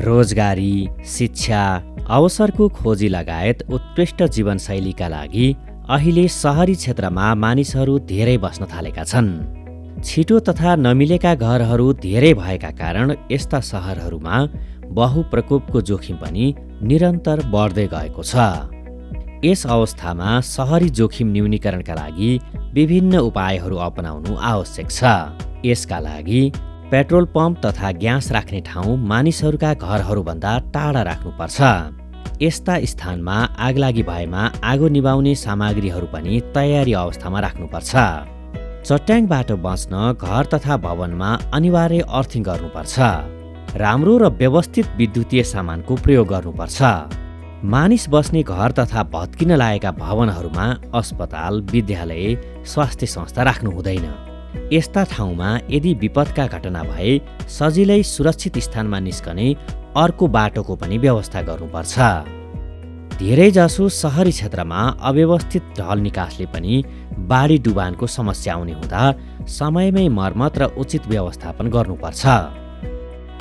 रोजगारी, शिक्षा, अवसरको खोजी लगायत उत्कृष्ट जीवनशैलीका लागि अहिले सहरी क्षेत्रमा मानिसहरू धेरै बस्न थालेका छन्। छिटो तथा नमिलेका घरहरू धेरै भएका कारण यस्ता सहरहरूमा बहुप्रकोपको जोखिम पनि निरन्तर बढ्दै गएको छ। यस अवस्थामा सहरी जोखिम न्यूनीकरणका लागि विभिन्न उपायहरू अपनाउनु आवश्यक छ। यसका लागि पेट्रोल पम्प तथा ग्यास राख्ने ठाउँ मानिसहरूका घरहरूभन्दा टाढा राख्नुपर्छ। यस्ता स्थानमा आगलागी भएमा आगो निभाउने सामग्रीहरू पनि तयारी अवस्थामा राख्नुपर्छ। चट्याङबाट बच्न घर तथा भवनमा अनिवार्य अर्थिङ गर्नुपर्छ। राम्रो र व्यवस्थित विद्युतीय सामानको प्रयोग गर्नुपर्छ। मानिस बस्ने घर तथा भत्किन लागेका भवनहरूमा अस्पताल, विद्यालय, स्वास्थ्य संस्था राख्नु हुँदैन। यस्ता ठाउँमा यदि विपदका घटना भए सजिलै सुरक्षित स्थानमा निस्कने अर्को बाटोको पनि व्यवस्था गर्नुपर्छ। धेरैजसो सहरी क्षेत्रमा अव्यवस्थित ढल निकासले पनि बाढी डुबानको समस्या आउने हुँदा समयमै मर्मत र उचित व्यवस्थापन गर्नुपर्छ।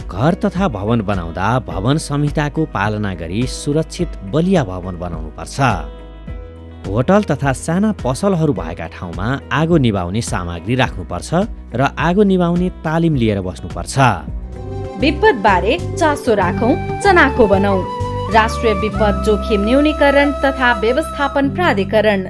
घर तथा भवन बनाउँदा भवन संहिताको पालना गरी सुरक्षित बलिया भवन बनाउनुपर्छ। होटल तथा साना पसलहरू भएका ठाउँमा आगो निभाउने सामग्री राख्नुपर्छ र आगो निभाउने तालिम लिएर बस्नुपर्छ। विपदबारे चासो राखौं, चनाखो बनाऊ। राष्ट्रिय विपद जोखिम न्यूनीकरण तथा व्यवस्थापन प्राधिकरण।